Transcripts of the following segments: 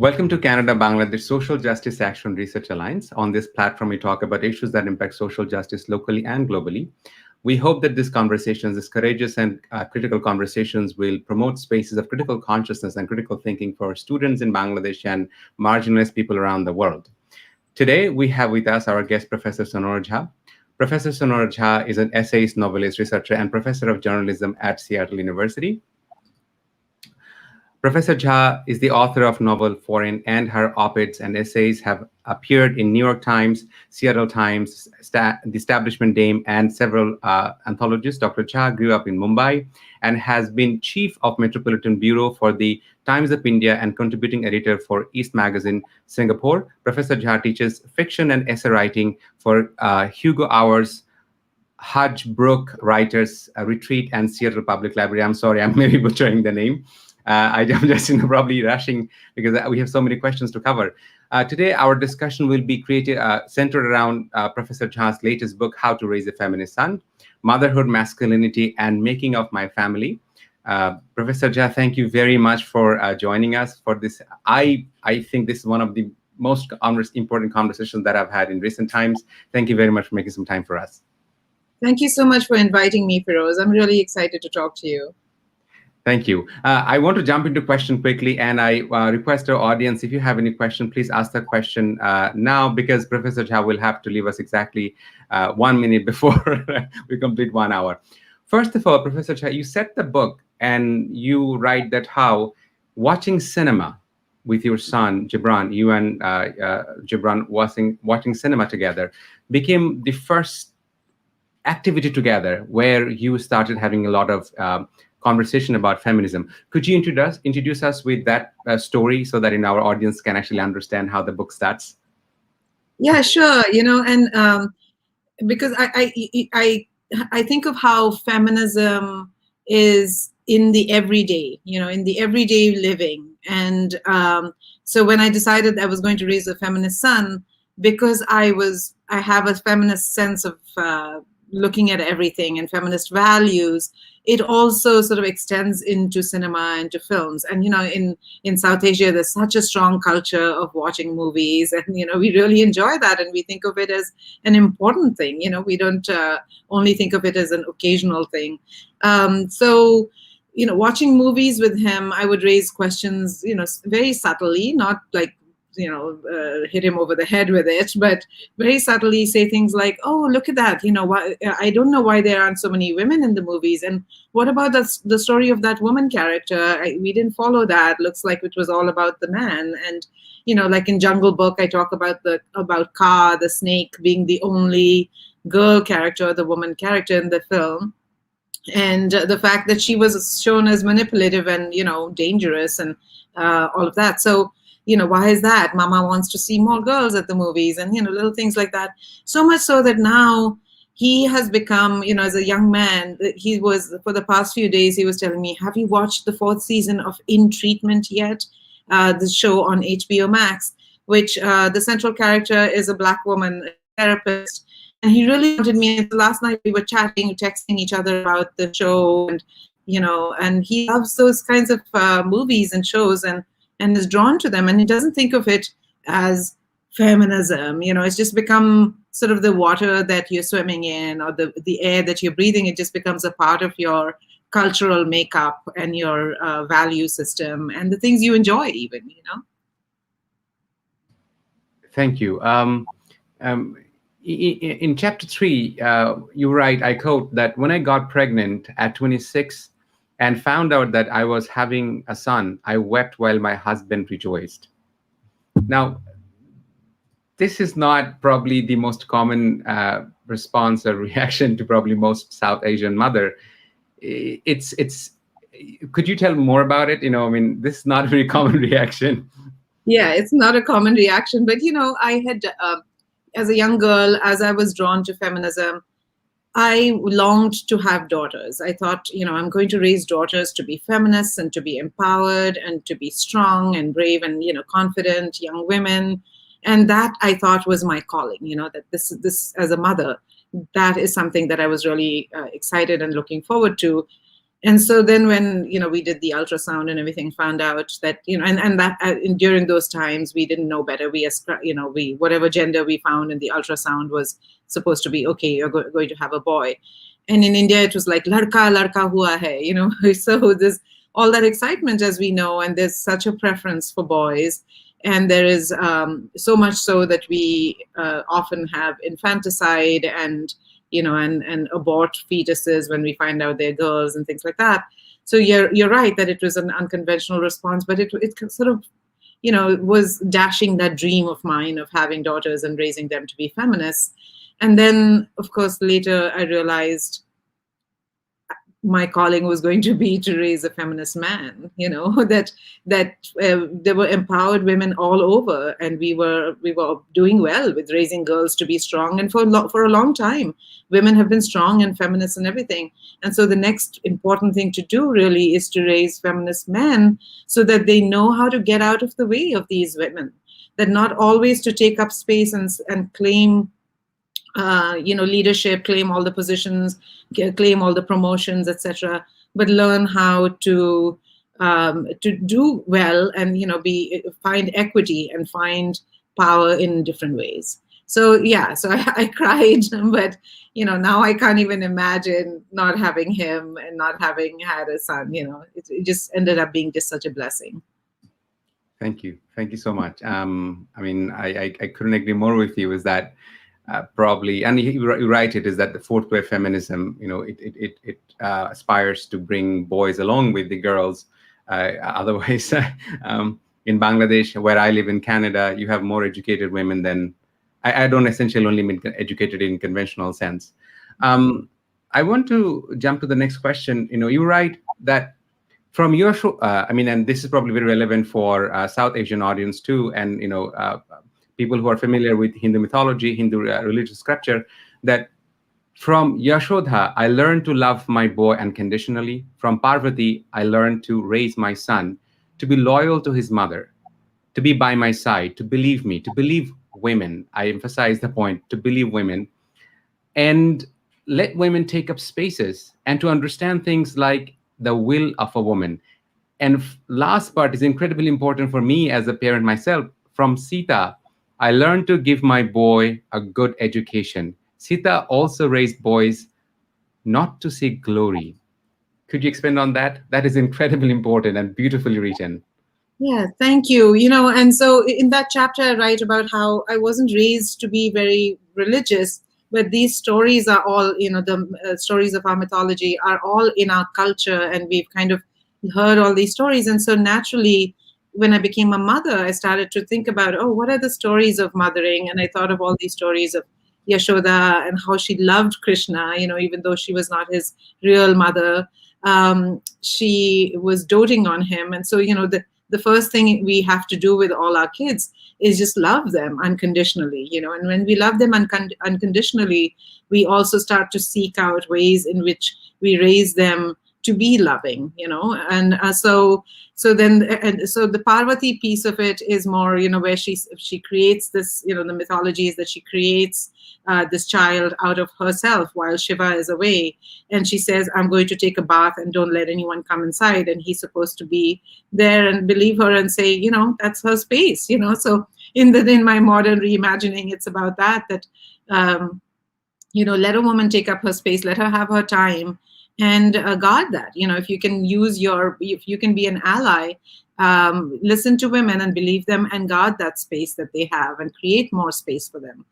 Welcome to Canada Bangladesh Social Justice Action Research Alliance. On this platform, we talk about issues that impact social justice locally and globally. We hope that these conversations, these courageous and critical conversations, will promote spaces of critical consciousness and critical thinking for students in Bangladesh and marginalized people around the world. Today, we have with us our guest, Professor Sonora Jha. Professor Sonora Jha is an essayist, novelist, researcher, and professor of journalism at Seattle University. Professor Jha is the author of novel Foreign, and her op-eds and essays have appeared in New York Times, Seattle Times, The Establishment Dame, and several anthologies. Dr. Jha grew up in Mumbai and has been chief of Metropolitan Bureau for the Times of India and contributing editor for East Magazine, Singapore. Professor Jha teaches fiction and essay writing for Hugo Hours, Hudge Brook Writers Retreat, and Seattle Public Library. I'm sorry, I'm maybe butchering the name. I'm just probably rushing because we have so many questions to cover. Today, our discussion will be centered around Professor Jha's latest book, How to Raise a Feminist Son, Motherhood, Masculinity, and Making of My Family. Professor Jha, thank you very much for joining us for this. I think this is one of the most important conversations that I've had in recent times. Thank you very much for making some time for us. Thank you so much for inviting me, Feroz. I'm really excited to talk to you. Thank you. I want to jump into question quickly, and I request our audience, if you have any question, please ask the question now, because Professor Jha will have to leave us exactly 1 minute before we complete 1 hour. First of all, Professor Jha, you set the book and you write that how watching cinema with your son, Gibran, you and Gibran watching cinema together became the first activity together where you started having a lot of conversation about feminism. Could you introduce us with that story so that our audience can actually understand how the book starts? Yeah, sure. And because I think of how feminism is in the everyday, in the everyday living. And so when I decided I was going to raise a feminist son, because I have a feminist sense of looking at everything and feminist values, it also sort of extends into cinema, into films. And, in South Asia, there's such a strong culture of watching movies, and, we really enjoy that. And we think of it as an important thing. We don't only think of it as an occasional thing. So, watching movies with him, I would raise questions, very subtly, not like, hit him over the head with it, but very subtly say things like, oh, look at that, why, I don't know why there aren't so many women in the movies, and what about the story of that woman character? We didn't follow that. Looks like it was all about the man. And like in Jungle Book, I talk about Kaa, the snake, being the only girl character, the woman character in the film, and the fact that she was shown as manipulative and dangerous and all of that. So why is that? Mama wants to see more girls at the movies, and, little things like that. So much so that now he has become, as a young man, for the past few days, he was telling me, have you watched the 4th season of In Treatment yet? The show on HBO Max, which the central character is a Black woman, a therapist. And he really wanted me. And last night we were chatting, texting each other about the show, and, and he loves those kinds of movies and shows, and is drawn to them, and he doesn't think of it as feminism. It's just become sort of the water that you're swimming in, or the air that you're breathing. It just becomes a part of your cultural makeup and your value system and the things you enjoy even, Thank you. In chapter 3, you write, I quote, that when I got pregnant at 26, and found out that I was having a son, I wept while my husband rejoiced. Now, this is not probably the most common response or reaction to probably most South Asian mother. Could you tell more about it? This is not a very common reaction. Yeah, it's not a common reaction, but I had, as a young girl, as I was drawn to feminism, I longed to have daughters. I thought, I'm going to raise daughters to be feminists and to be empowered and to be strong and brave and, confident young women. And that I thought was my calling, that this as a mother, that is something that I was really excited and looking forward to. And so then when, we did the ultrasound and everything, found out that, and that during those times, we didn't know better. We whatever gender we found in the ultrasound was supposed to be, okay, you're going to have a boy. And in India, it was like, ladka hua hai, so there's all that excitement, as we know, and there's such a preference for boys. And there is so much so that we often have infanticide and and abort fetuses when we find out they're girls and things like that. So you're right that it was an unconventional response, but it sort of, was dashing that dream of mine of having daughters and raising them to be feminists. And then, of course, later I realized my calling was going to be to raise a feminist man, that there were empowered women all over, and we were doing well with raising girls to be strong. And for a long time, women have been strong and feminists and everything. And so the next important thing to do really is to raise feminist men so that they know how to get out of the way of these women, that not always to take up space and claim leadership, claim all the positions, claim all the promotions, etc., but learn how to do well and find equity and find power in different ways. So I cried, but now I can't even imagine not having him and not having had a son. It just ended up being just such a blessing. Thank you so much. I couldn't agree more with you. Is that probably, and you write it, is that the fourth wave feminism, it aspires to bring boys along with the girls. Otherwise, in Bangladesh, where I live in Canada, you have more educated women than, I don't essentially only mean educated in conventional sense. I want to jump to the next question. You write that from your show, and this is probably very relevant for South Asian audience too, and people who are familiar with Hindu mythology, Hindu religious scripture, that from Yashodha, I learned to love my boy unconditionally. From Parvati, I learned to raise my son, to be loyal to his mother, to be by my side, to believe me, to believe women. I emphasize the point, to believe women, and let women take up spaces, and to understand things like the will of a woman. And last part is incredibly important for me as a parent myself. From Sita, I learned to give my boy a good education. Sita also raised boys not to seek glory. Could you expand on that? That is incredibly important and beautifully written. Yeah, thank you. And so in that chapter, I write about how I wasn't raised to be very religious, but these stories are all, the stories of our mythology are all in our culture, and we've kind of heard all these stories. And so naturally, when I became a mother, I started to think about, what are the stories of mothering? And I thought of all these stories of Yashoda and how she loved Krishna, even though she was not his real mother. She was doting on him. And so, the first thing we have to do with all our kids is just love them unconditionally, and when we love them unconditionally, we also start to seek out ways in which we raise them to be loving, and so the Parvati piece of it is more, where she creates this, the mythology is that she creates this child out of herself while Shiva is away, and she says, I'm going to take a bath and don't let anyone come inside, and he's supposed to be there and believe her and say, that's her space, so in my modern reimagining, it's about that let a woman take up her space, let her have her time, and guard that. If you can if you can be an ally, listen to women and believe them and guard that space that they have and create more space for them.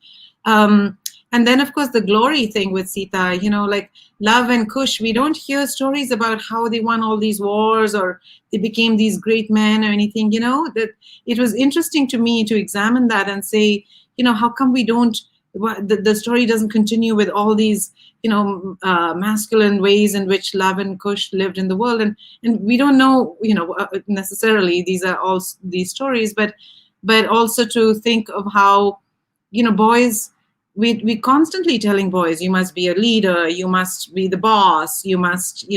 And then, of course, the glory thing with Sita, like Love and Kush, we don't hear stories about how they won all these wars or they became these great men or anything, that it was interesting to me to examine that and say, how come we don't, the story doesn't continue with all these, masculine ways in which Love and Kush lived in the world. And we don't know, necessarily these are all these stories, but also to think of how, boys we constantly telling boys, you must be a leader, you must be the boss, you must,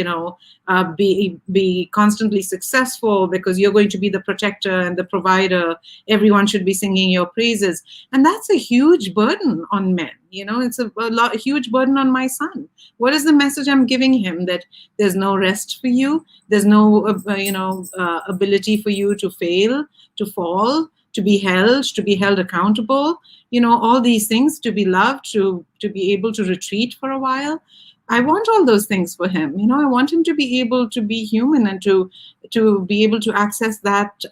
be constantly successful because you're going to be the protector and the provider. Everyone should be singing your praises, and that's a huge burden on men. It's a huge burden on my son. What is the message I'm giving him? That there's no rest for you, there's no ability for you to fail, to fall, to be held accountable, all these things, to be loved, to be able to retreat for a while. I want all those things for him. I want him to be able to be human and to be able to access that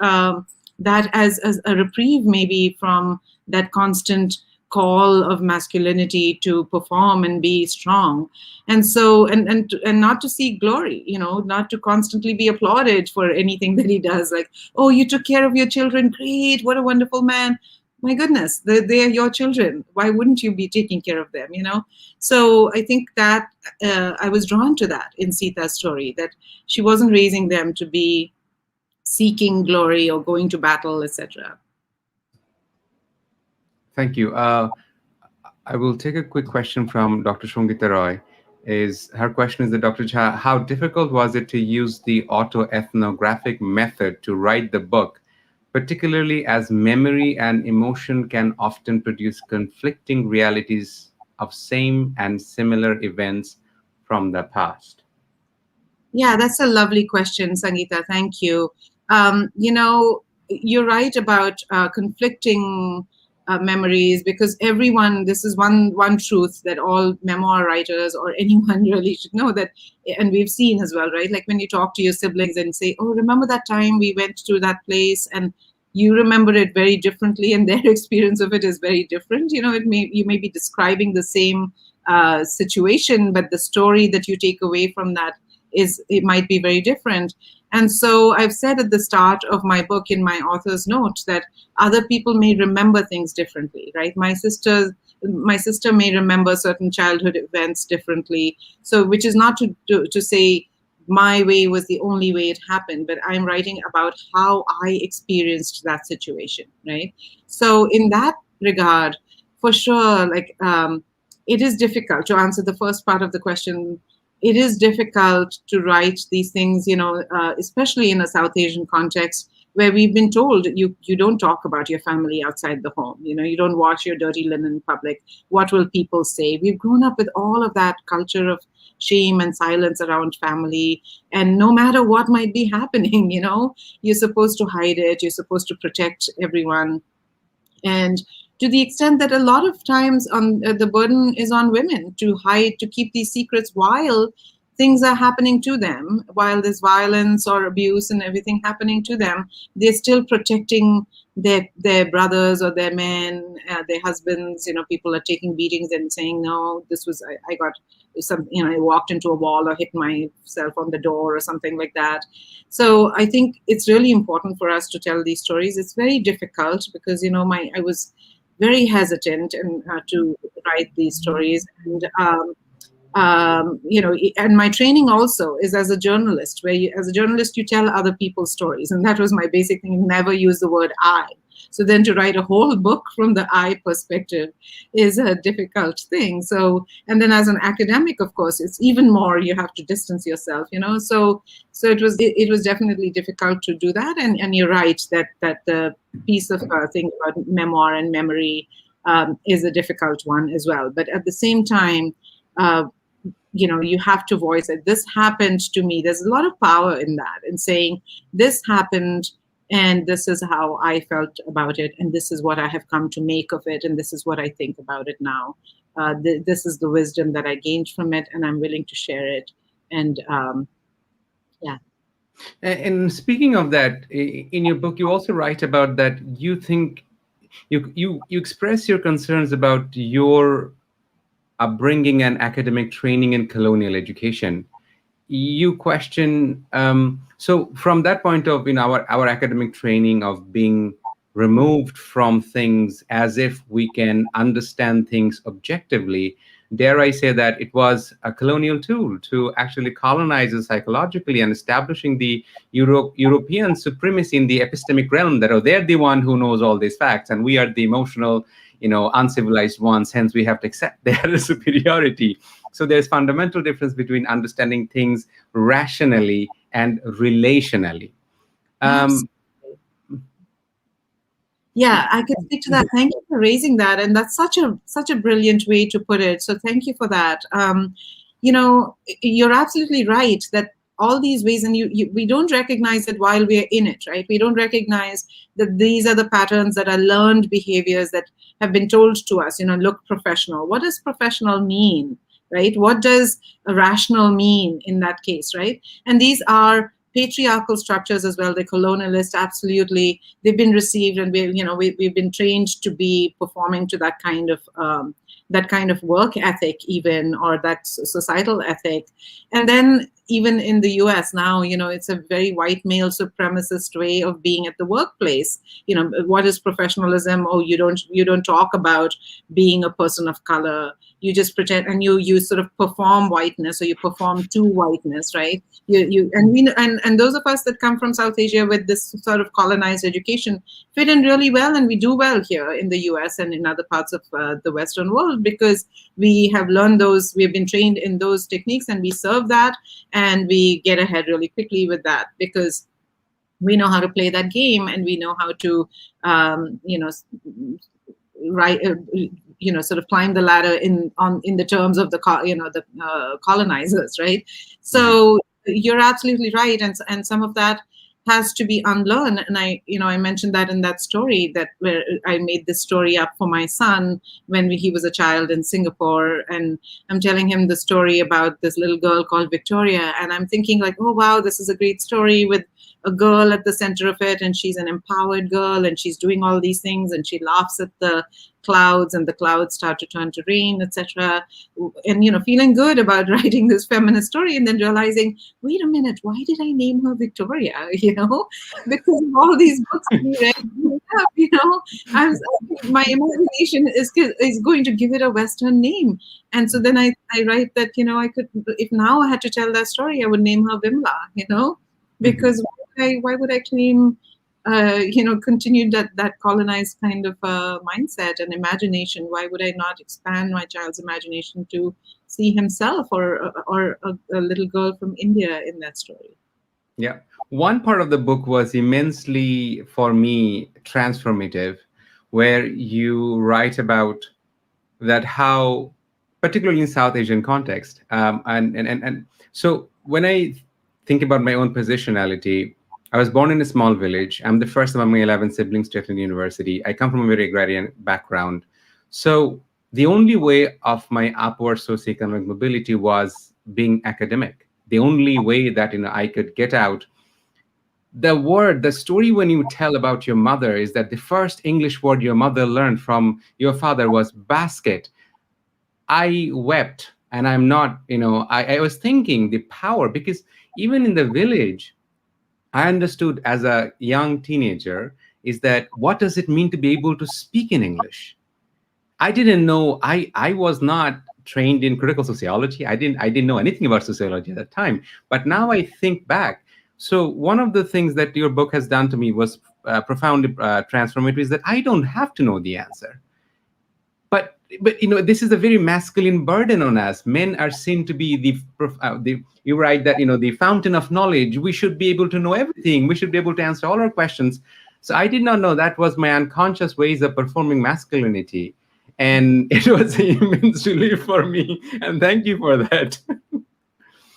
as a reprieve, maybe, from that constant call of masculinity to perform and be strong. And so, and not to seek glory, not to constantly be applauded for anything that he does, like, oh, you took care of your children, great, what a wonderful man. My goodness, they are your children. Why wouldn't you be taking care of them? So I think that I was drawn to that in Sita's story, that she wasn't raising them to be seeking glory or going to battle, etc. Thank you. I will take a quick question from Dr. Shongita Roy. Her question is that, Dr. Jha, how difficult was it to use the autoethnographic method to write the book, particularly as memory and emotion can often produce conflicting realities of same and similar events from the past? Yeah, that's a lovely question, Sangeeta. Thank you. You're right about conflicting memories, because this is one truth that all memoir writers or anyone really should know, that, and we've seen as well, right? Like when you talk to your siblings and say, oh, remember that time we went to that place, and you remember it very differently, and their experience of it is very different. You may be describing the same situation, but the story that you take away from that it might be very different. And so I've said at the start of my book, in my author's note, that other people may remember things differently, right? My sister may remember certain childhood events differently. So, which is not to say my way was the only way it happened, but I'm writing about how I experienced that situation, right? So in that regard, for sure, it is difficult to answer the first part of the question. It is difficult to write these things, especially in a South Asian context, where we've been told you don't talk about your family outside the home. You don't wash your dirty linen in public. What will people say? We've grown up with all of that culture of shame and silence around family. And no matter what might be happening, you're supposed to hide it. You're supposed to protect everyone. And to the extent that a lot of times the burden is on women to hide, to keep these secrets while things are happening to them, while there's violence or abuse and everything happening to them, they're still protecting their brothers or their men, their husbands. People are taking beatings and saying, no, this was, I got some, I walked into a wall or hit myself on the door or something like that. So I think it's really important for us to tell these stories. It's very difficult because, I was very hesitant to write these stories. And and my training also is as a journalist, where as a journalist, you tell other people's stories. And that was my basic thing, never use the word I. So then to write a whole book from the I perspective is a difficult thing. So, and then as an academic, of course, it's even more, you have to distance yourself, so it was definitely difficult to do that. And you're right that the piece of thing about memoir and memory is a difficult one as well. But at the same time, you have to voice it. This happened to me. There's a lot of power in that, in saying this happened and this is how I felt about it, and this is what I have come to make of it, and this is what I think about it now. This is the wisdom that I gained from it, and I'm willing to share it. And yeah. And speaking of that, in your book, you also write about that you think you express your concerns about your upbringing and academic training in colonial education. You question, so from that point of our academic training of being removed from things as if we can understand things objectively, dare I say that it was a colonial tool to actually colonize us psychologically and establishing the European supremacy in the epistemic realm, that they're the one who knows all these facts and we are the emotional uncivilized ones, hence we have to accept their superiority. So there's fundamental difference between understanding things rationally and relationally. Yes. Yeah, I can speak to that. Thank you for raising that, and that's such a brilliant way to put it. So thank you for that. You're absolutely right that all these ways, and we don't recognize it while we're in it, right? We don't recognize that these are the patterns that are learned behaviors that have been told to us. Look professional. What does professional mean, right? What does rational mean in that case, right? And these are patriarchal structures as well. The colonialist, absolutely, they've been received, and we've been trained to be performing to that kind of work ethic, even, or that societal ethic. And then even in the US now, it's a very white male supremacist way of being at the workplace. What is professionalism? Oh, you don't talk about being a person of color. You just pretend, and you sort of perform whiteness, or you perform to whiteness, right? And those of us that come from South Asia with this sort of colonized education fit in really well, and we do well here in the US and in other parts of the Western world, because we have learned those, we've been trained in those techniques, and we serve that, and we get ahead really quickly with that, because we know how to play that game, and we know how to sort of climb the ladder in the terms of the colonizers, right? So you're absolutely right, and some of that has to be unlearned. And I mentioned that in that story, that where I made this story up for my son when he was a child in Singapore, and I'm telling him the story about this little girl called Victoria, and I'm thinking like, oh wow, this is a great story with a girl at the center of it, and she's an empowered girl, and she's doing all these things, and she laughs at the clouds, and the clouds start to turn to rain, etc. And feeling good about writing this feminist story, and then realizing, wait a minute, why did I name her Victoria? Because of all these books we read, my imagination is going to give it a Western name. And so then I write that I could, if now I had to tell that story, I would name her Vimla, because why would I claim continued that colonized kind of mindset and imagination? Why would I not expand my child's imagination to see himself or a little girl from India in that story? Yeah. One part of the book was immensely, for me, transformative, where you write about that how, particularly in South Asian context, and so when I think about my own positionality, I was born in a small village. I'm the first among my 11 siblings to attend university. I come from a very agrarian background. So the only way of my upward socioeconomic mobility was being academic. The only way that I could get out. The story when you tell about your mother is that the first English word your mother learned from your father was basket. I wept, and I'm not, I was thinking the power, because even in the village, I understood as a young teenager is that what does it mean to be able to speak in English? I didn't know, I was not trained in critical sociology. I didn't know anything about sociology at that time. But now I think back. So one of the things that your book has done to me was profoundly transformative, is that I don't have to know the answer. But this is a very masculine burden on us. Men are seen to be you write that the fountain of knowledge. We should be able to know everything. We should be able to answer all our questions. So I did not know that was my unconscious ways of performing masculinity, and it was an immense relief for me. And thank you for that.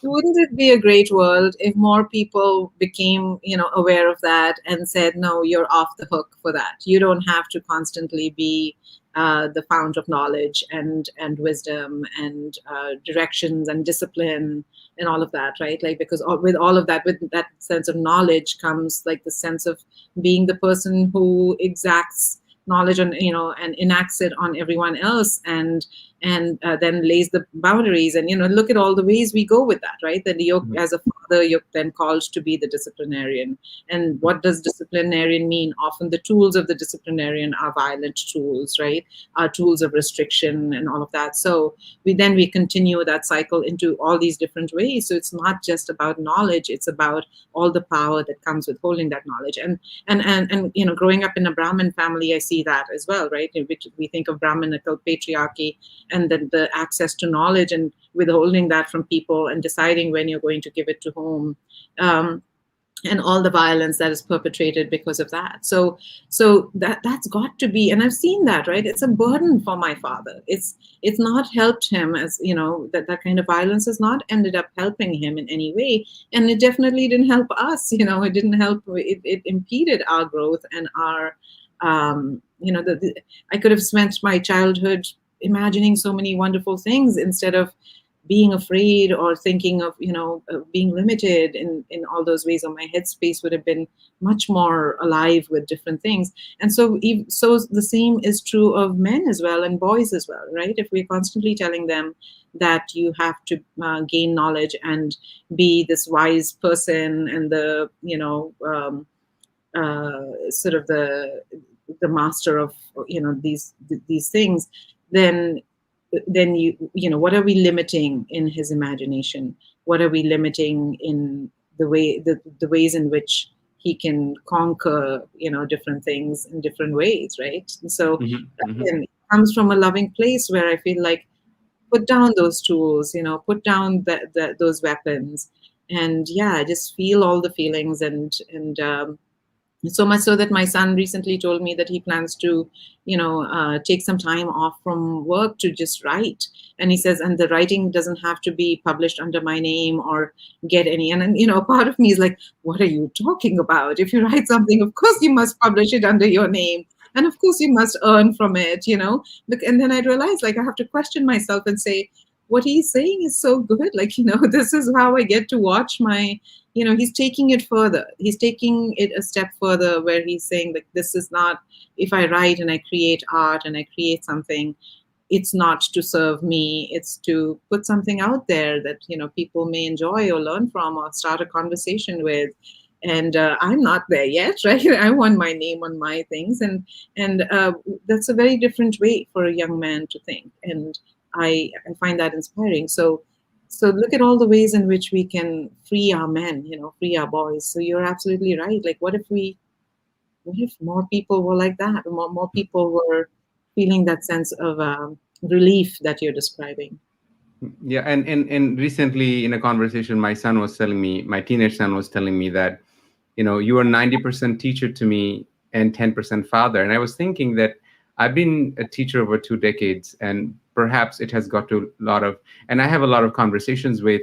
Wouldn't it be a great world if more people became, aware of that and said, no, you're off the hook for that. You don't have to constantly be the fount of knowledge and wisdom and directions and discipline and all of that, right? Like, because with all of that, with that sense of knowledge comes like the sense of being the person who exacts knowledge and enacts it on everyone else, and and then lays the boundaries. And look at all the ways we go with that, right? That you're, Mhm. as a father, you're then called to be the disciplinarian. And what does disciplinarian mean? Often the tools of the disciplinarian are violent tools, right? Are tools of restriction and all of that. So we continue that cycle into all these different ways. So it's not just about knowledge, it's about all the power that comes with holding that knowledge. And growing up in a Brahmin family, I see that as well, right? In which we think of Brahminical patriarchy, and then the access to knowledge and withholding that from people and deciding when you're going to give it to whom. And all the violence that is perpetrated because of that. So that's got to be, and I've seen that, right? It's a burden for my father. It's not helped him, as that kind of violence has not ended up helping him in any way, and it definitely didn't help us. It didn't help. It impeded our growth and our I could have spent my childhood imagining so many wonderful things instead of being afraid or thinking of being limited in all those ways, or my headspace would have been much more alive with different things. And so the same is true of men as well, and boys as well, right? If we're constantly telling them that you have to gain knowledge and be this wise person, and the sort of the master of these things, then what are we limiting in his imagination? What are we limiting in the ways in which he can conquer different things in different ways, right? And so Mhm. Mhm. again, it comes from a loving place where I feel like, put down those tools, put down those weapons, and yeah, just feel all the feelings. And so much so that my son recently told me that he plans to take some time off from work to just write. And he says, and the writing doesn't have to be published under my name or get any. And part of me is like, what are you talking about? If you write something, of course you must publish it under your name, and of course you must earn from it. And then I realized, like, I have to question myself and say, what he's saying is so good. Like, this is how I get to watch my, he's taking it further. He's taking it a step further, where he's saying, like, this is not, if I write and I create art and I create something, it's not to serve me, it's to put something out there that people may enjoy or learn from or start a conversation with. And I'm not there yet, right? I want my name on my things. And that's a very different way for a young man to think, and I find that inspiring. So look at all the ways in which we can free our men, free our boys. So you're absolutely right. Like, what if more people were like that? More people were feeling that sense of relief that you're describing. Yeah, and recently in a conversation, my teenage son was telling me that, you are 90% teacher to me and 10% father. And I was thinking that I've been a teacher over 2 decades, and perhaps it has got to a lot of, and I have a lot of conversations with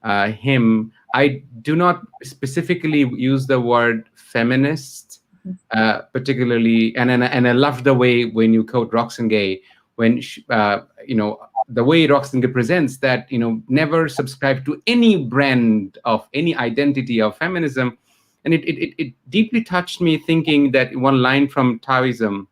him. I do not specifically use the word feminist, particularly, and I love the way when you quote Roxane Gay, when the way Roxane Gay presents that, never subscribe to any brand of any identity of feminism. And it deeply touched me, thinking that one line from Taoism,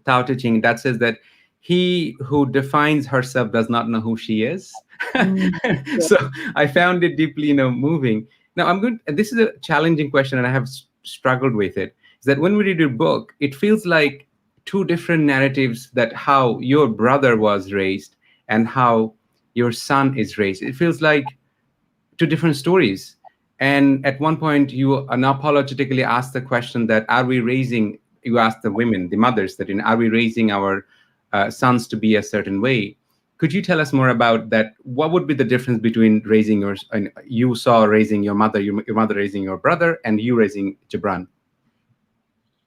Tao Te Ching, that says that he who defines herself does not know who she is. Mm, yeah. So I found it deeply, moving. Now I'm going. This is a challenging question, and I have struggled with it. Is that when we read your book, it feels like two different narratives, that how your brother was raised and how your son is raised. It feels like two different stories. And at one point, you unapologetically asked the question that, are we raising, you asked the women, the mothers, that, are we raising our sons to be a certain way? Could you tell us more about that? What would be the difference between raising and you saw raising your mother, your mother raising your brother, and you raising Gibran?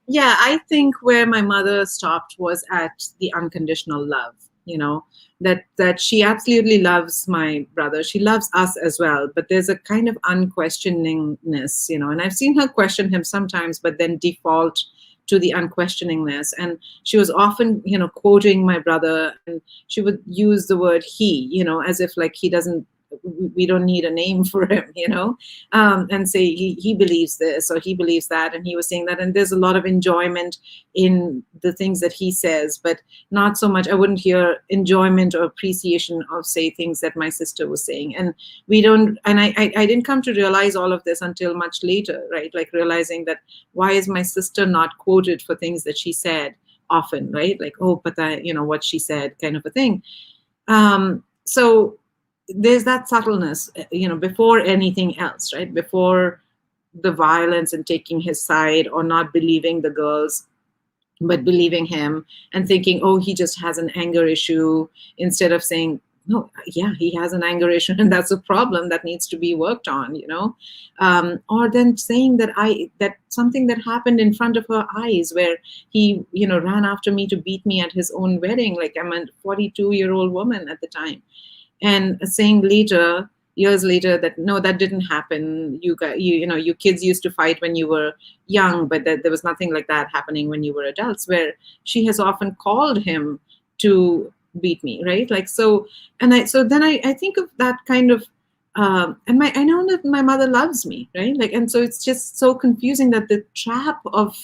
Yeah, I think where my mother stopped was at the unconditional love, that she absolutely loves my brother. She loves us as well, but there's a kind of unquestioningness, and I've seen her question him sometimes, but then default to the unquestioningness. And she was often, quoting my brother, and she would use the word he, as if like he doesn't we don't need a name for him, and say he believes this or he believes that, and he was saying that, and there's a lot of enjoyment in the things that he says, but not so much. I wouldn't hear enjoyment or appreciation of, say, things that my sister was saying. And we don't, and I didn't come to realize all of this until much later, right? Like realizing that why is my sister not quoted for things that she said often, right? Like, oh, but what she said, kind of a thing. So there's that subtleness, before anything else, right? Before the violence and taking his side or not believing the girls, but believing him and thinking, oh, he just has an anger issue, instead of saying, no, yeah, he has an anger issue and that's a problem that needs to be worked on, or then saying that something that happened in front of her eyes, where he, ran after me to beat me at his own wedding, like I'm a 42-year-old woman at the time, and saying later, years later, that no, that didn't happen. You kids used to fight when you were young, but that there was nothing like that happening when you were adults, where she has often called him to beat me, right? Like, so, and then I think of that kind of, and I know that my mother loves me, right? Like, and so it's just so confusing that the trap of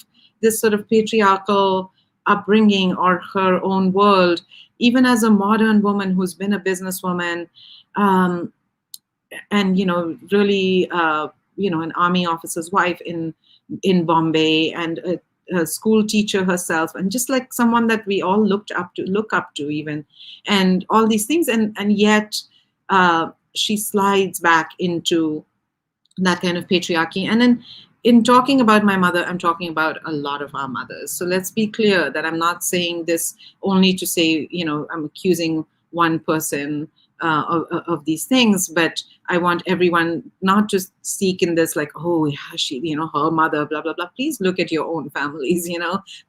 this sort of patriarchal upbringing or her own world, even as a modern woman who's been a businesswoman, and really an army officer's wife in Bombay, and a school teacher herself, and just like someone that we all look up to even, and all these things, and yet she slides back into that kind of patriarchy. And then in talking about my mother, I'm talking about a lot of our mothers. So let's be clear that I'm not saying this only to say, I'm accusing one person of these things, but I want everyone not to seek in this like, oh yeah, she, her mother, blah, blah, blah. Please look at your own families,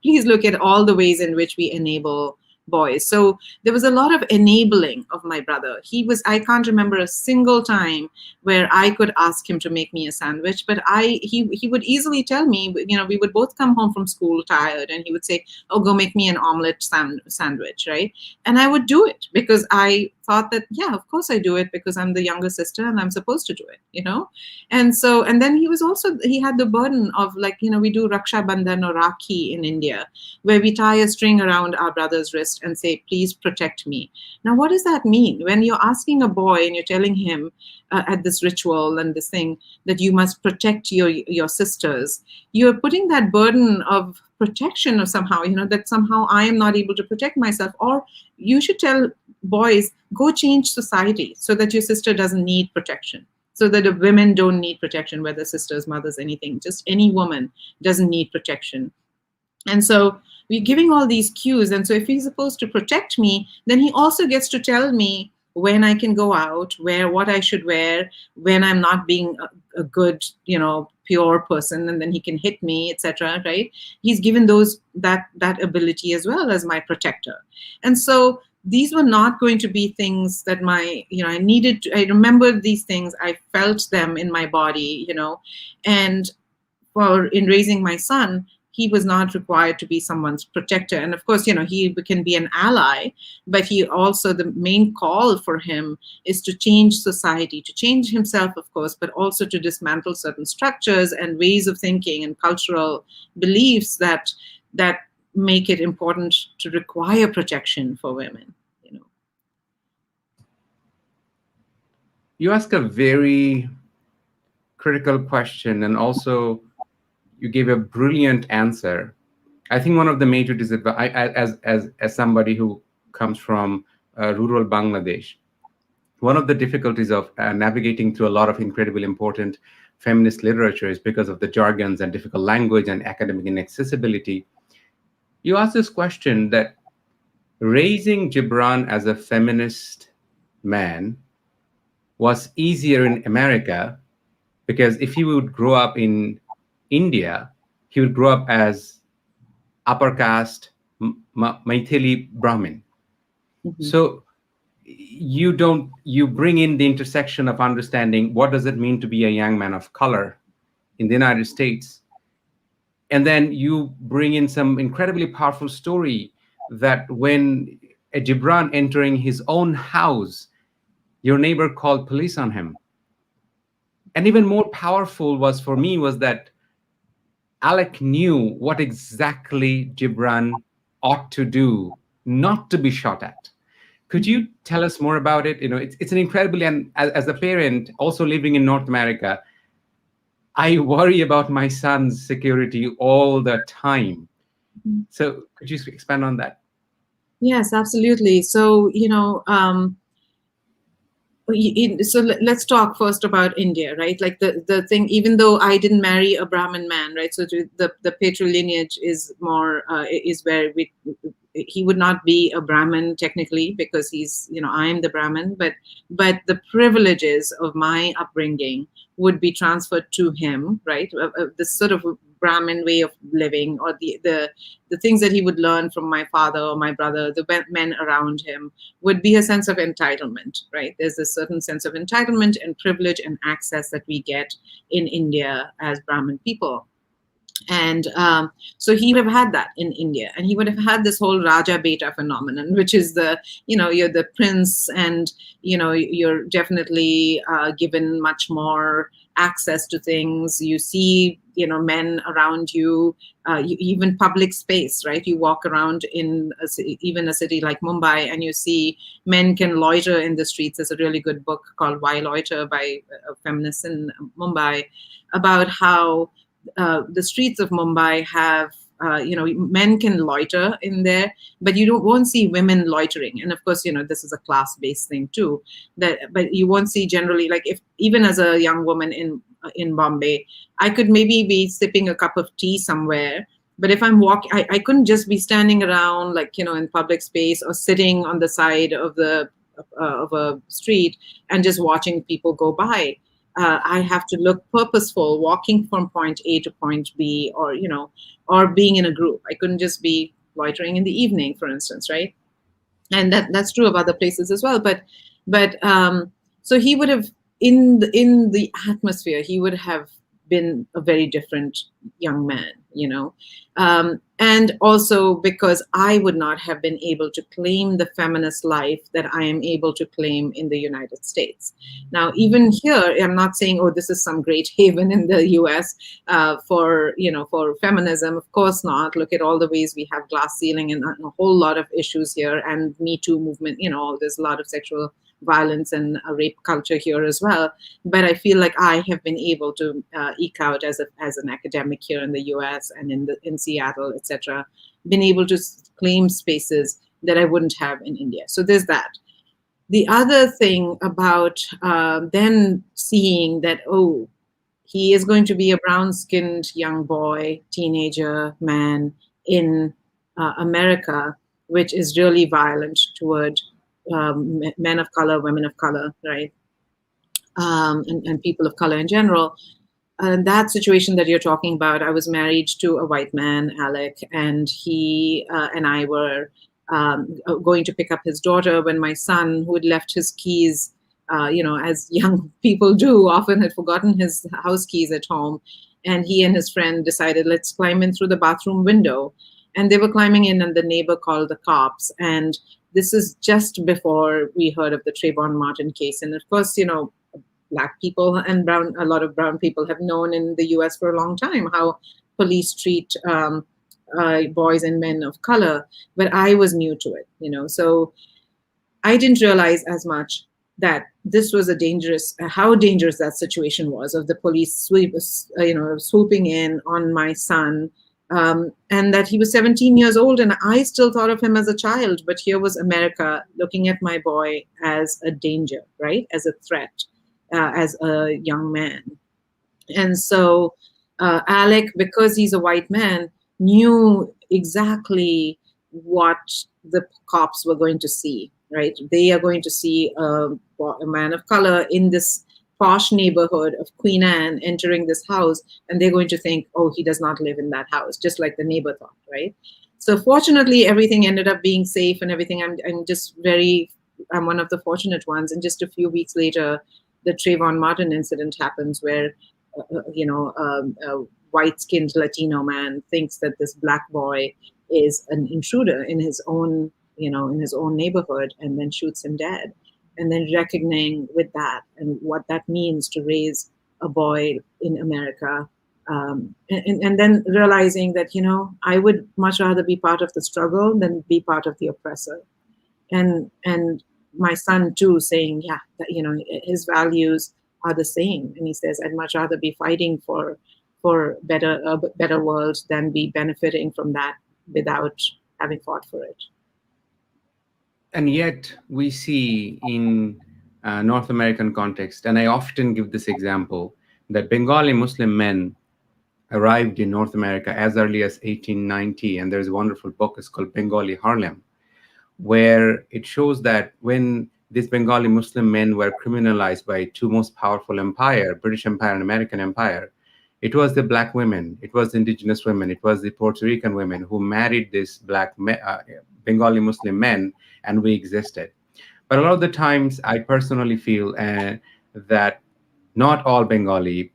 please look at all the ways in which we enable boys. So there was a lot of enabling of my brother. I can't remember a single time where I could ask him to make me a sandwich, but he would easily tell me, we would both come home from school tired, and he would say, oh, go make me an omelet sandwich, right? And I would do it because I thought that, yeah, of course I do it because I'm the younger sister and I'm supposed to do it, and then he had the burden of, like, we do Raksha Bandhan or Rakhi in India, where we tie a string around our brother's wrist and say, please protect me. Now, what does that mean? When you're asking a boy and you're telling him at this ritual and this thing that you must protect your sisters, you're putting that burden of protection or somehow, that somehow I am not able to protect myself. Or you should tell boys, go change society so that your sister doesn't need protection, so that the women don't need protection, whether sisters, mothers, anything, just any woman doesn't need protection. And so we're giving all these cues. And so if he's supposed to protect me, then he also gets to tell me when I can go out, what I should wear, when I'm not being a good, pure person, and then he can hit me, etc. Right? He's given that ability as well as my protector. And so these were not going to be things that I remembered these things, I felt them in my body, and in raising my son, he was not required to be someone's protector. And of course, he can be an ally, but he also, the main call for him is to change society, to change himself, of course, but also to dismantle certain structures and ways of thinking and cultural beliefs that make it important to require protection for women. You ask a very critical question, and also you gave a brilliant answer. I think one of the major disadvantages, as somebody who comes from rural Bangladesh, one of the difficulties of navigating through a lot of incredibly important feminist literature is because of the jargons and difficult language and academic inaccessibility. You asked this question that raising Gibran as a feminist man was easier in America, because if he would grow up in India, he would grow up as upper caste Maithili Brahmin. Mm-hmm. So you bring in the intersection of understanding what does it mean to be a young man of color in the United States. And then you bring in some incredibly powerful story that when a Gibran entering his own house Your neighbor called police on him. And even more powerful was for me was that Alec knew what exactly Gibran ought to do not to be shot at. Could you tell us more about it? It's an incredibly, and as a parent also living in North America, I worry about my son's security all the time. So could you expand on that? Yes, absolutely. So, so let's talk first about India, right? Like the thing, even though I didn't marry a Brahmin man, right? So the patrilineage is more is where he would not be a Brahmin technically because I am the Brahmin, but the privileges of my upbringing would be transferred to him, right? This sort of Brahmin way of living, or the things that he would learn from my father or my brother, the men around him, would be a sense of entitlement, right? There's a certain sense of entitlement and privilege and access that we get in India as Brahmin people. And so he would have had that in India, and he would have had this whole Raja Beta phenomenon, which is you're the prince, and you're definitely given much more access to things. You see men around you, even public space, right? You walk around in even a city like Mumbai, and you see men can loiter in the streets. There's a really good book called Why Loiter by a feminist in Mumbai, about how the streets of Mumbai have, men can loiter in there, but you won't see women loitering. And of course, this is a class-based thing too. But you won't see generally, like if even as a young woman in Bombay, I could maybe be sipping a cup of tea somewhere. But if I'm walking, I couldn't just be standing around in public space or sitting on the side of of a street and just watching people go by. I have to look purposeful, walking from point A to point B, or being in a group. I couldn't just be loitering in the evening, for instance, right? And that's true of other places as well. But so he would have in the atmosphere, he would have been a very different young man, and also because I would not have been able to claim the feminist life that I am able to claim in the United States. Now, even here, I'm not saying, oh, this is some great haven in the US for feminism. Of course not. Look at all the ways we have glass ceiling and a whole lot of issues here, and Me Too movement. There's a lot of sexual violence and rape culture here as well. But I feel like I have been able to eke out as an academic here in the US and in Seattle, etc., been able to claim spaces that I wouldn't have in India. So there's that. The other thing about then seeing that, oh, he is going to be a brown-skinned young boy, teenager, man in America, which is really violent toward men of color, women of color, right? And people of color in general. And that situation that you're talking about, I was married to a white man, Alec, and he and I were going to pick up his daughter when my son, who had left his keys, as young people do, often had forgotten his house keys at home. And he and his friend decided, let's climb in through the bathroom window. And they were climbing in, and the neighbor called the cops. And this is just before we heard of the Trayvon Martin case. And of course, Black people and a lot of brown people have known in the US for a long time how police treat boys and men of color. But I was new to it, so I didn't realize as much that this was how dangerous that situation was, of the police swooping in on my son. And that he was 17 years old, and I still thought of him as a child. But here was America looking at my boy as a danger, right? As a threat, as a young man. And so Alec, because he's a white man, knew exactly what the cops were going to see, right? They are going to see a man of color in this posh neighborhood of Queen Anne entering this house, and they're going to think, oh, he does not live in that house, just like the neighbor thought, right? So fortunately, everything ended up being safe and everything. I'm one of the fortunate ones. And just a few weeks later, the Trayvon Martin incident happens, where a white-skinned Latino man thinks that this black boy is an intruder in his own neighborhood, and then shoots him dead. and then reckoning with that and what that means to raise a boy in America. And then realizing that, I would much rather be part of the struggle than be part of the oppressor. And my son too saying, yeah, that, his values are the same. And he says, I'd much rather be fighting for better world than be benefiting from that without having fought for it. And yet we see in North American context, and I often give this example, that Bengali Muslim men arrived in North America as early as 1890, and there's a wonderful book, it's called Bengali Harlem, where it shows that when these Bengali Muslim men were criminalized by two most powerful empire, British Empire and American Empire, it was the black women, it was the indigenous women, it was the Puerto Rican women who married these Bengali Muslim men, and we existed. But a lot of the times, I personally feel that not all Bengali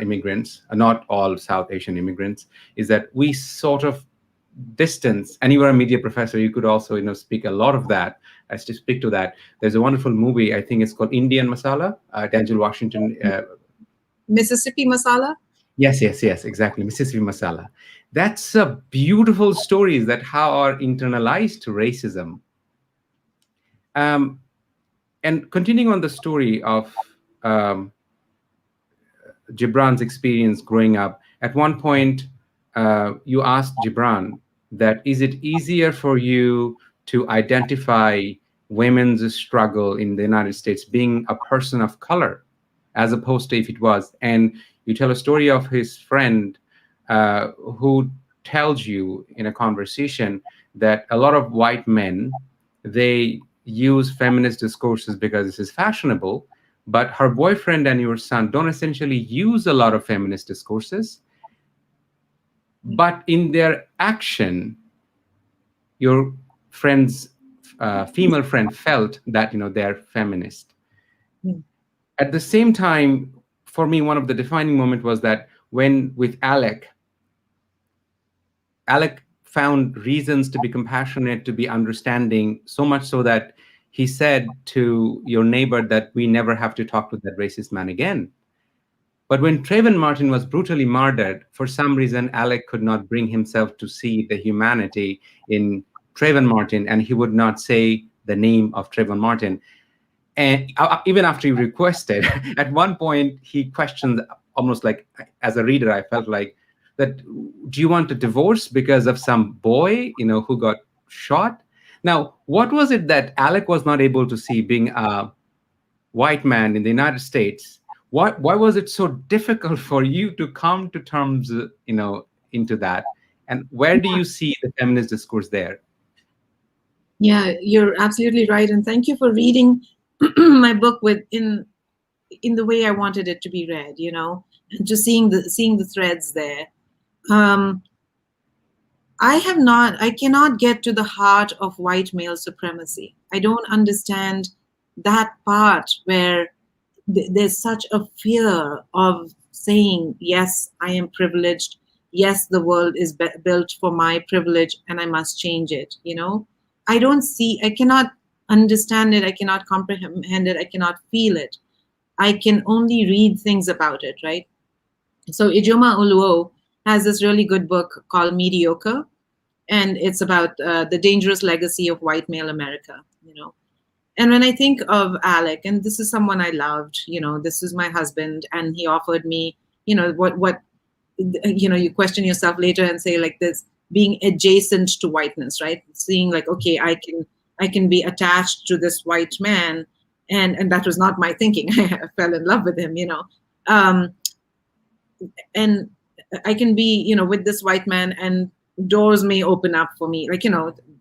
immigrants, not all South Asian immigrants, is that we sort of distance, and you are a media professor, you could also speak a lot of that, as to speak to that. There's a wonderful movie, I think it's called Indian Masala, Denzel Washington. Mississippi Masala? Yes, exactly, Mississippi Masala. That's a beautiful story, is that how our internalized racism. And continuing on the story of Gibran's experience growing up, at one point you asked Gibran that, is it easier for you to identify women's struggle in the United States being a person of color as opposed to if it was? And you tell a story of his friend who tells you in a conversation that a lot of white men, they use feminist discourses because this is fashionable, but her boyfriend and your son don't essentially use a lot of feminist discourses, but in their action, your friend's female friend felt that they're feminist. At the same time, for me, one of the defining moments was that when with Alec found reasons to be compassionate, to be understanding, so much so that he said to your neighbor that we never have to talk to that racist man again. But when Trayvon Martin was brutally murdered, for some reason, Alec could not bring himself to see the humanity in Trayvon Martin, and he would not say the name of Trayvon Martin. And even after he requested, at one point, he questioned, almost like, as a reader, I felt like, that, do you want a divorce because of some boy, who got shot? Now, what was it that Alec was not able to see, being a white man in the United States? Why was it so difficult for you to come to terms, into that? And where do you see the feminist discourse there? Yeah, you're absolutely right. And thank you for reading my book in the way I wanted it to be read, and just seeing the threads there. I cannot get to the heart of white male supremacy. I don't understand that part where there's such a fear of saying, yes, I am privileged. Yes, the world is built for my privilege and I must change it. I cannot understand it. I cannot comprehend it. I cannot feel it. I can only read things about it, right? So Ijoma Oluo has this really good book called Mediocre, and it's about the dangerous legacy of white male America, And when I think of Alec, and this is someone I loved, this is my husband, and he offered me, what you question yourself later and say, like, this being adjacent to whiteness, right? Seeing like, okay, I can be attached to this white man, and that was not my thinking. I fell in love with him, and I can be, with this white man, and doors may open up for me, like,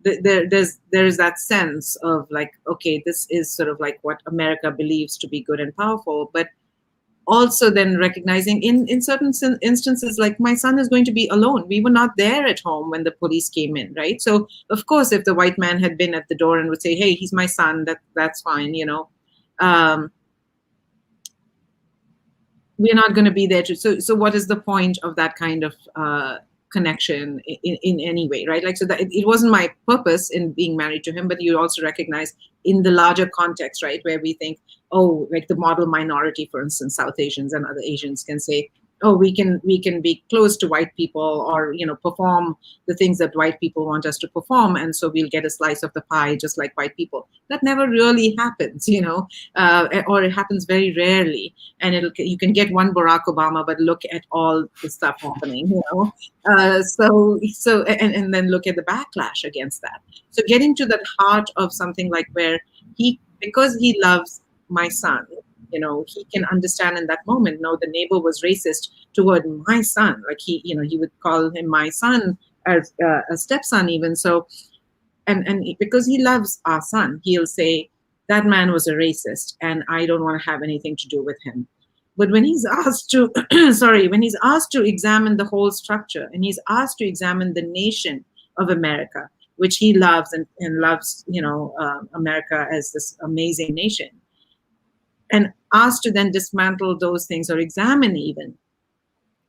there's that sense of like, okay, this is sort of like what America believes to be good and powerful, but also then recognizing in certain instances, like, my son is going to be alone. We were not there at home when the police came in, right? So of course, if the white man had been at the door and would say, hey, he's my son, that's fine, we're not going to be there so what is the point of that kind of connection in any way, right? Like, so that it wasn't my purpose in being married to him, but you also recognize in the larger context, right, where we think, oh, like the model minority, for instance, South Asians and other Asians can say, oh, we can be close to white people, or perform the things that white people want us to perform, and so we'll get a slice of the pie just like white people. That never really happens, or it happens very rarely. And you can get one Barack Obama, but look at all the stuff happening, and then look at the backlash against that. So getting to that heart of something like where because he loves my son, he can understand in that moment, no, the neighbor was racist toward my son. Like he would call him my son as a stepson even. So, and because he loves our son, he'll say, that man was a racist and I don't want to have anything to do with him. But when he's asked to, when he's asked to examine the whole structure, and he's asked to examine the nation of America, which he loves and loves, America as this amazing nation, and asked to then dismantle those things or examine even,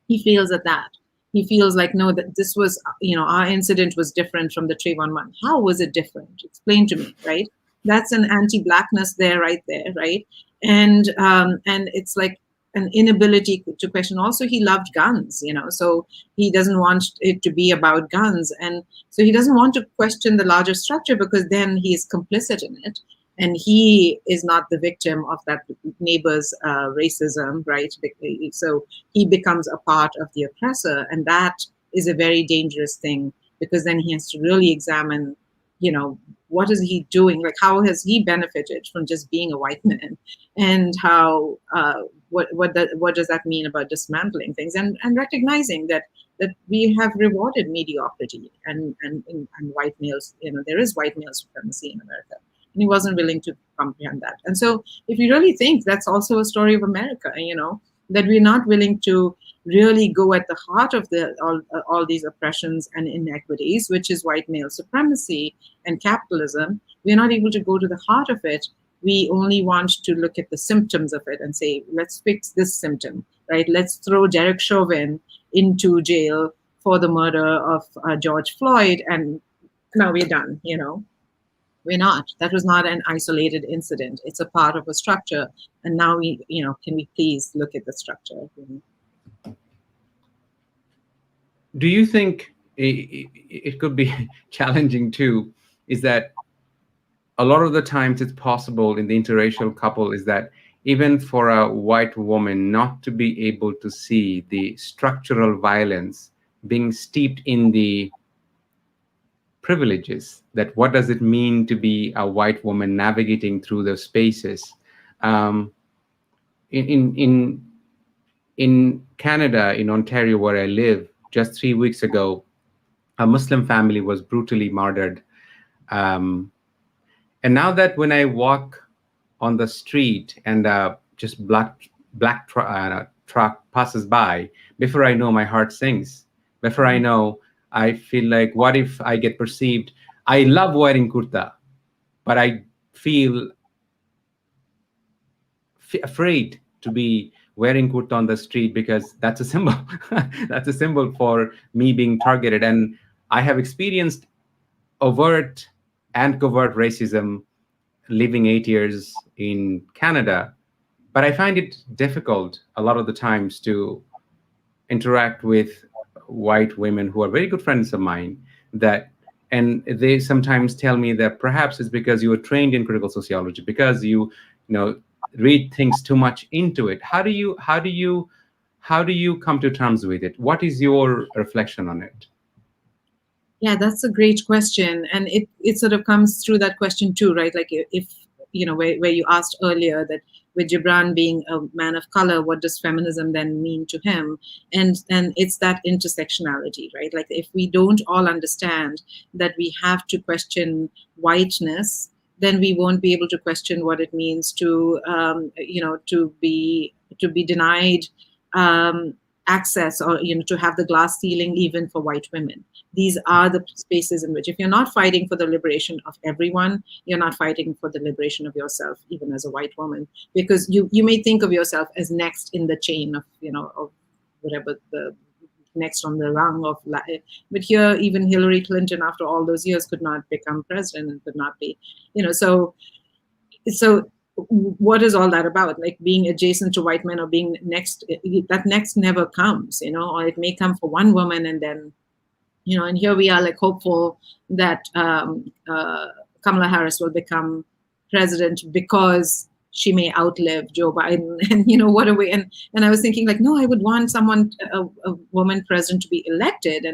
he fails at that. He feels like, no, that this was, our incident was different from the Trayvon one. How was it different? Explain to me, right? That's an anti-blackness there, right there, right? And it's like an inability to question. Also, he loved guns, so he doesn't want it to be about guns. And so he doesn't want to question the larger structure, because then he is complicit in it. And he is not the victim of that neighbor's racism, right? So he becomes a part of the oppressor. And that is a very dangerous thing, because then he has to really examine, what is he doing? Like, how has he benefited from just being a white man? And how, what does that mean about dismantling things? And recognizing that we have rewarded mediocrity and white males, there is white male supremacy in America. And he wasn't willing to comprehend that. And so if you really think, that's also a story of America, that we're not willing to really go at the heart of all these oppressions and inequities, which is white male supremacy and capitalism. We're not able to go to the heart of it. We only want to look at the symptoms of it and say, let's fix this symptom, right? Let's throw Derek Chauvin into jail for the murder of George Floyd, and now we're done, We're not. That was not an isolated incident. It's a part of a structure. And now can we please look at the structure? Do you think it could be challenging too, is that a lot of the times it's possible in the interracial couple is that even for a white woman not to be able to see the structural violence, being steeped in the privileges, that what does it mean to be a white woman navigating through those spaces. In Canada, in Ontario, where I live, just 3 weeks ago, a Muslim family was brutally murdered. And now that when I walk on the street and just black truck passes by, before I know, my heart sinks. Before I know, I feel like, what if I get perceived? I love wearing kurta, but I feel afraid to be wearing kurta on the street, because that's a symbol. That's a symbol for me being targeted. And I have experienced overt and covert racism living 8 years in Canada, but I find it difficult a lot of the times to interact with white women who are very good friends of mine, and they sometimes tell me that perhaps it's because you were trained in critical sociology, because you read things too much into it. How do you come to terms with it? What is your reflection on it? Yeah, that's a great question. And it sort of comes through that question too, right? Like, if, where you asked earlier that with Gibran being a man of color, what does feminism then mean to him? And it's that intersectionality, right? Like, if we don't all understand that we have to question whiteness, then we won't be able to question what it means to, to be denied access, or to have the glass ceiling even for white women. These are the spaces in which, if you're not fighting for the liberation of everyone, you're not fighting for the liberation of yourself, even as a white woman, because you may think of yourself as next in the chain of, of whatever the next on the rung of life. But here, even Hillary Clinton, after all those years, could not become president and could not be, so what is all that about? Like being adjacent to white men or being next, that next never comes, or it may come for one woman and then, and here we are like hopeful that Kamala Harris will become president because she may outlive Joe Biden. And what a way. And I was thinking like, no, I would want a woman president to be elected,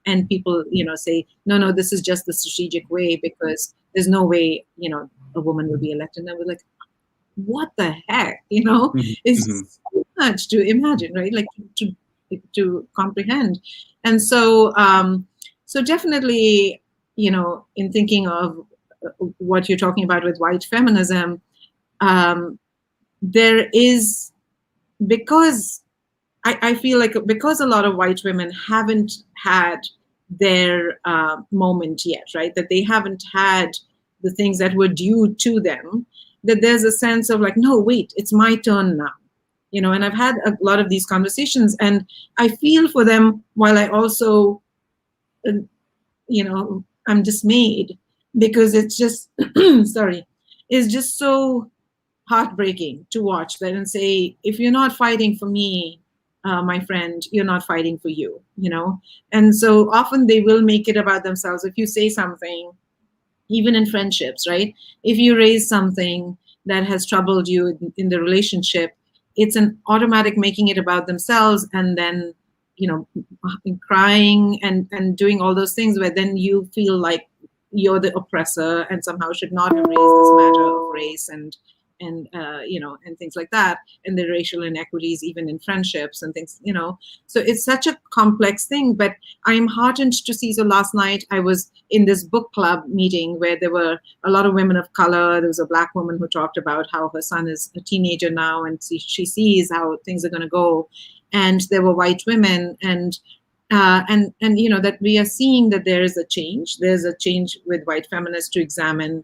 and people, say, no, this is just the strategic way because there's no way, a woman will be elected. And I was like, what the heck, it's so much to imagine, right? Like to comprehend. And so definitely, in thinking of what you're talking about with white feminism, there is, because I feel like because a lot of white women haven't had their moment yet, right? That they haven't had the things that were due to them, that there's a sense of like, no, wait, it's my turn now. And I've had a lot of these conversations, and I feel for them, while I also, I'm dismayed, because it's just, sorry, it's just so heartbreaking to watch that and say, if you're not fighting for me, my friend, you're not fighting for you, And so often they will make it about themselves. If you say something, even in friendships, right? If you raise something that has troubled you in the relationship, it's an automatic making it about themselves, and then, crying and doing all those things where then you feel like you're the oppressor and somehow should not have raised this matter of race and things like that, and the racial inequities even in friendships and things, so it's such a complex thing. But I'm heartened to see, so last night I was in this book club meeting where there were a lot of women of color. There was a Black woman who talked about how her son is a teenager now, and she sees how things are going to go, and there were white women, and that we are seeing that there's a change with white feminists to examine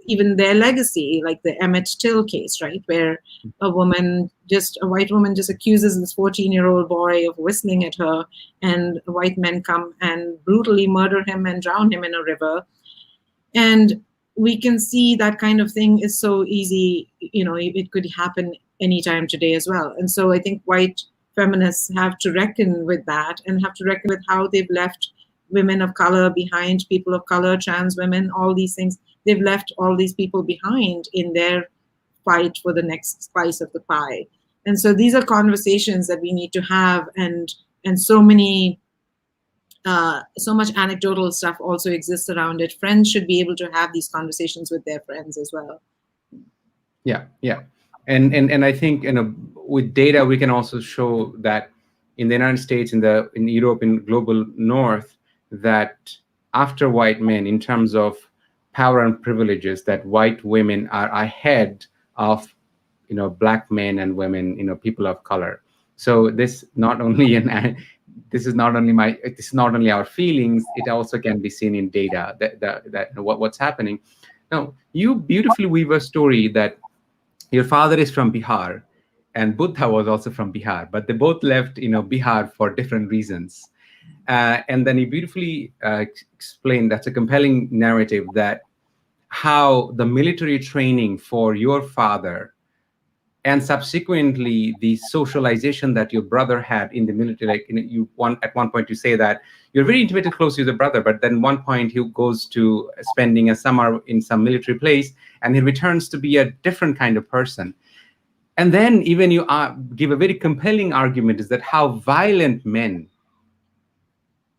even their legacy, like the Emmett Till case, right? Where a white woman just accuses this 14-year-old boy of whistling at her, and white men come and brutally murder him and drown him in a river. And we can see that kind of thing is so easy, it could happen anytime today as well. And so I think white feminists have to reckon with that, and have to reckon with how they've left women of color behind, people of color, trans women, all these things. They've left all these people behind in their fight for the next slice of the pie. And so these are conversations that we need to have, and so much anecdotal stuff also exists around it. Friends should be able to have these conversations with their friends as well. Yeah. And I think, with data, we can also show that in the United States, in Europe, in global North, that after white men, in terms of power and privileges, that white women are ahead of Black men and women, people of color. So this is not only our feelings, it also can be seen in data that what's happening. Now, you beautifully weave a story that your father is from Bihar, and Buddha was also from Bihar, but they both left Bihar for different reasons. And then you beautifully explained, that's a compelling narrative, that how the military training for your father, and subsequently the socialization that your brother had in the military, like at one point you say that you're very intimately close to the brother, but then one point he goes to spending a summer in some military place, and he returns to be a different kind of person. And then even you give a very compelling argument, is that how violent men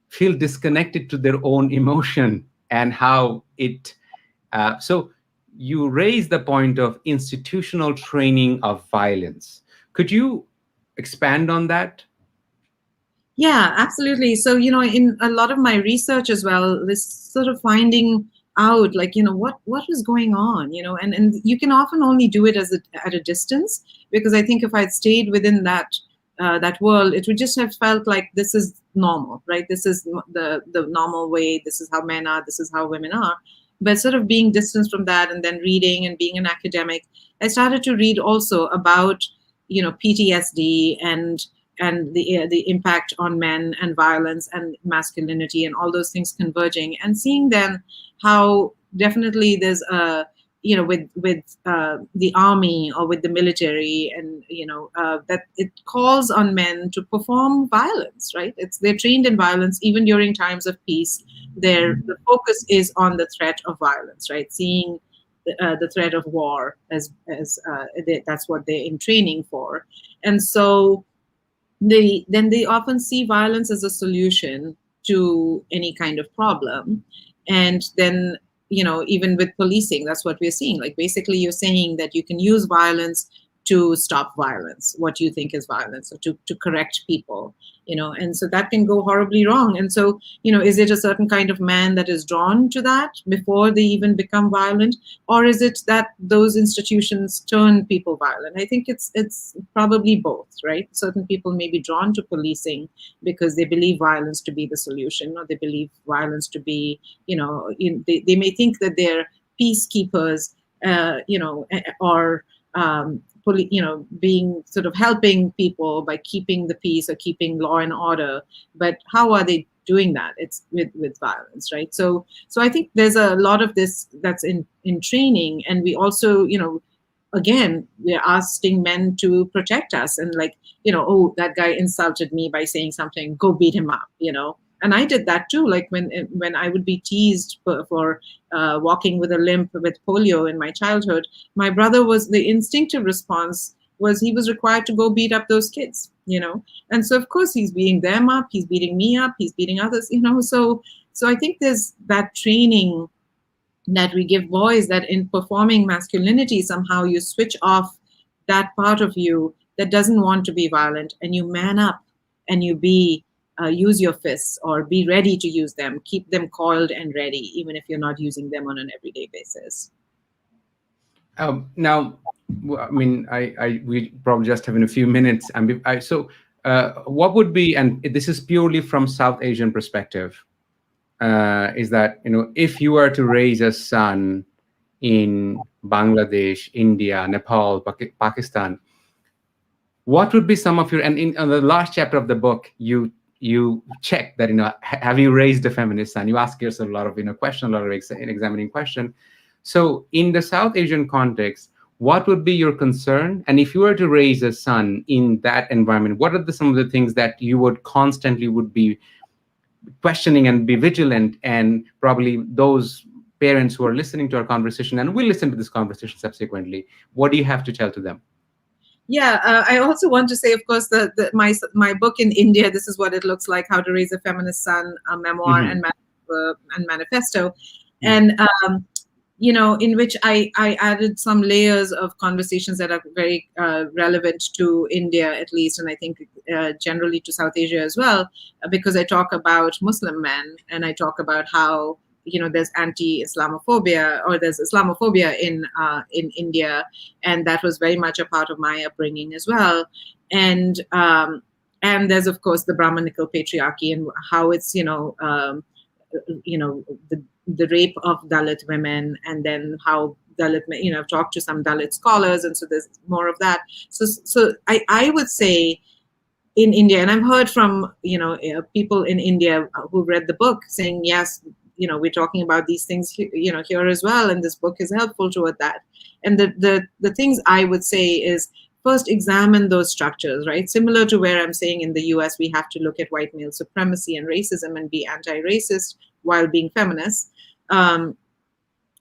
feel disconnected to their own emotion, and how it so you raise the point of institutional training of violence. Could you expand on that? Yeah, absolutely. So, in a lot of my research as well, this sort of finding out, like, what is going on, and you can often only do it at a distance, because I think if I'd stayed within that world, it would just have felt like this is normal, right? This is the normal way. This is how men are. This is how women are. But sort of being distanced from that, and then reading and being an academic, I started to read also about, PTSD and and the impact on men and violence and masculinity and all those things converging, and seeing then how definitely there's a, with the army or with the military, and that it calls on men to perform violence, right? They're trained in violence even during times of peace. The focus is on the threat of violence, right? Seeing the threat of war that's what they're in training for. And so they often see violence as a solution to any kind of problem. And then, even with policing, that's what we're seeing. Like, basically you're saying that you can use violence to stop violence, what you think is violence, or to correct people, and so that can go horribly wrong. And so, is it a certain kind of man that is drawn to that before they even become violent, or is it that those institutions turn people violent? I think it's probably both, right? Certain people may be drawn to policing because they believe violence to be the solution, or they believe violence to be, they may think that they're peacekeepers, or being sort of helping people by keeping the peace or keeping law and order. But how are they doing that? It's with violence, right? So I think there's a lot of this that's in training. And we also, again, we're asking men to protect us, and like, oh, that guy insulted me by saying something, go beat him up, And I did that too. Like when I would be teased for walking with a limp with polio in my childhood, my brother the instinctive response was he was required to go beat up those kids, And so of course he's beating them up, he's beating me up, he's beating others, So I think there's that training that we give boys, that in performing masculinity, somehow you switch off that part of you that doesn't want to be violent, and you man up and you use your fists, or be ready to use them, keep them coiled and ready, even if you're not using them on an everyday basis. Now, I mean, we probably just have in a few minutes. What would be, and this is purely from South Asian perspective, is that, if you were to raise a son in Bangladesh, India, Nepal, Pakistan, what would be some of your, and in the last chapter of the book, you check that, have you raised a feminist son? You ask yourself a lot of, question, a lot of examining question. So in the South Asian context, what would be your concern? And if you were to raise a son in that environment, what are some of the things that you would constantly would be questioning and be vigilant? And probably those parents who are listening to our conversation and will listen to this conversation subsequently, what do you have to tell to them? Yeah, I also want to say, of course, my book in India, this is what it looks like: How to Raise a Feminist Son, a memoir and manifesto. And in which I added some layers of conversations that are very relevant to India, at least, and I think generally to South Asia as well, because I talk about Muslim men, and I talk about how there's anti-Islamophobia, or there's Islamophobia in India, and that was very much a part of my upbringing as well. And there's, of course, the Brahmanical patriarchy, and how it's the rape of Dalit women, and then how Dalit, I've talked to some Dalit scholars, and so there's more of that. So I would say in India, and I've heard from people in India who read the book saying, yes, we're talking about these things here as well, and this book is helpful toward that. And the things I would say is, first, examine those structures, right? Similar to where I'm saying in the US, we have to look at white male supremacy and racism and be anti-racist while being feminist.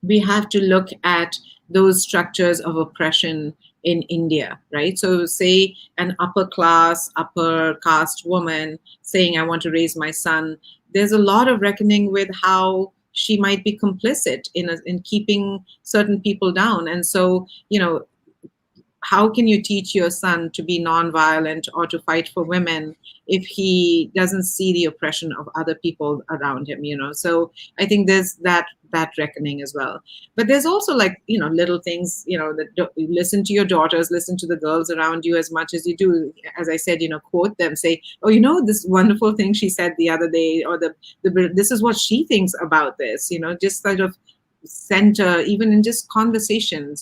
We have to look at those structures of oppression in India, right? So say an upper caste woman saying, I want to raise my son, there's a lot of reckoning with how she might be complicit in keeping certain people down. And so, how can you teach your son to be nonviolent or to fight for women if he doesn't see the oppression of other people around him? So I think there's that reckoning as well. But there's also little things, that listen to your daughters, listen to the girls around you as much as you do. As I said, quote them, say, oh, this wonderful thing she said the other day, or this is what she thinks about this, just sort of center, even in just conversations,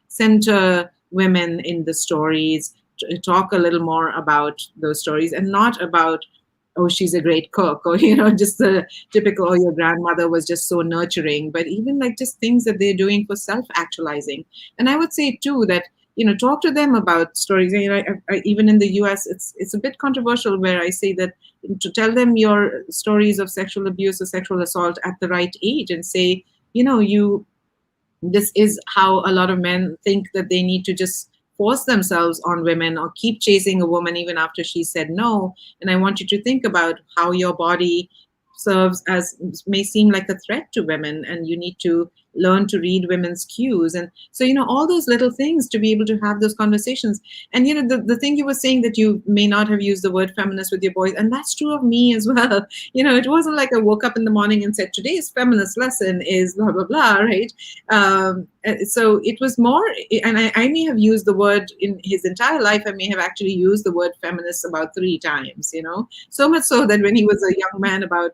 center women in the stories, talk a little more about those stories, and not about, oh, she's a great cook, or just the typical, oh, your grandmother was just so nurturing, but even like just things that they're doing for self-actualizing. And I would say too that talk to them about stories. Even in the US, it's a bit controversial, where I say that to tell them your stories of sexual abuse or sexual assault at the right age, and say, you this is how a lot of men think that they need to just force themselves on women or keep chasing a woman even after she said no. And I want you to think about how your body serves as, may seem like a threat to women, and you need to learn to read women's cues. And so all those little things to be able to have those conversations. And the thing you were saying, that you may not have used the word feminist with your boys, and that's true of me as well. It wasn't like I woke up in the morning and said, today's feminist lesson is blah blah blah, right? So it was more, and I may have used the word in his entire life. I may have actually used the word feminist about 3 times, so much so that when he was a young man, about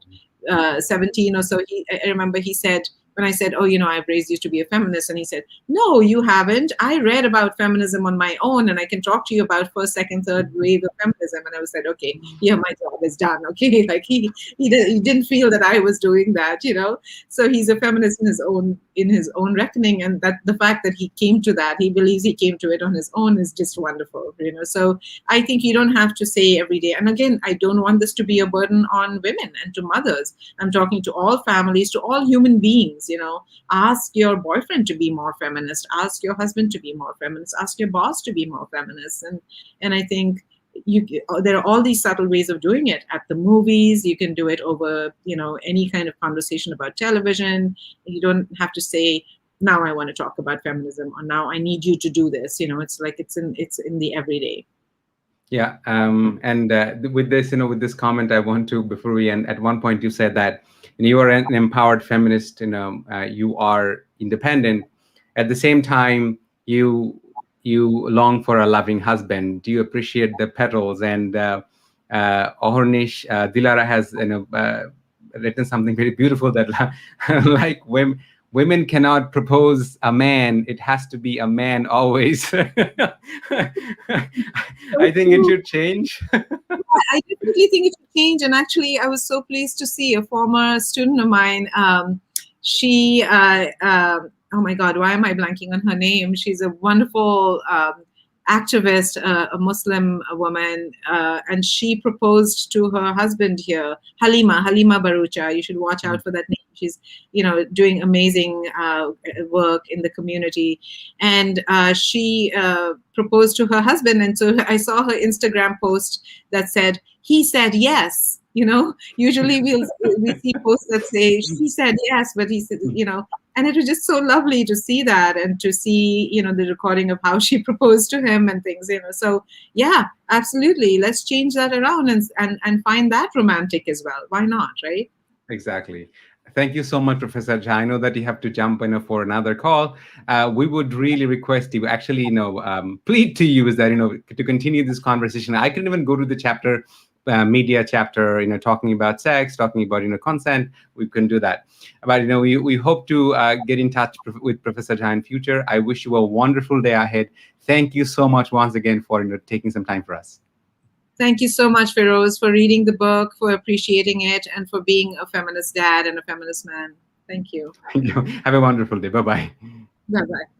17 or so, I remember he said, when I said, oh, I've raised you to be a feminist, and he said, no, you haven't. I read about feminism on my own, and I can talk to you about first, second, third wave of feminism. And I was said, okay, yeah, my job is done. Okay, like he didn't feel that I was doing that, So he's a feminist in his own reckoning, and that the fact that he came to that, he believes he came to it on his own, is just wonderful, So I think you don't have to say every day. And again, I don't want this to be a burden on women and to mothers. I'm talking to all families, to all human beings. Ask your boyfriend to be more feminist, ask your husband to be more feminist, ask your boss to be more feminist. And I think there are all these subtle ways of doing it. At the movies, you can do it over any kind of conversation about television. You don't have to say, now I want to talk about feminism, or now I need you to do this. It's like it's in the everyday. Yeah, and with this comment, I want to, before we end, at one point you said that you are an empowered feminist. You are independent. At the same time, you long for a loving husband. Do you appreciate the petals? And Ahornish Dilara has written something very beautiful, that like women cannot propose a man. It has to be a man always. I think it should change. I definitely think it should change. And actually, I was so pleased to see a former student of mine. She, oh my God, why am I blanking on her name? She's a wonderful activist, a Muslim woman, and she proposed to her husband here, Halima Barucha. You should watch out for that name. She's, doing amazing work in the community, and she proposed to her husband. And so I saw her Instagram post that said, "He said yes." Usually we see posts that say she said yes, but he said, and it was just so lovely to see that, and to see, the recording of how she proposed to him and things, So yeah, absolutely. Let's change that around and find that romantic as well. Why not, right? Exactly. Thank you so much, Professor Jha. I know that you have to jump in for another call. We would really request you, actually, plead to you, is that, to continue this conversation. I can even go to the chapter, media chapter, talking about sex, talking about, consent. We can do that. But, we hope to get in touch with Professor Jha in future. I wish you a wonderful day ahead. Thank you so much once again for taking some time for us. Thank you so much, Feroz, for reading the book, for appreciating it, and for being a feminist dad and a feminist man. Thank you. Have a wonderful day. Bye-bye. Bye-bye.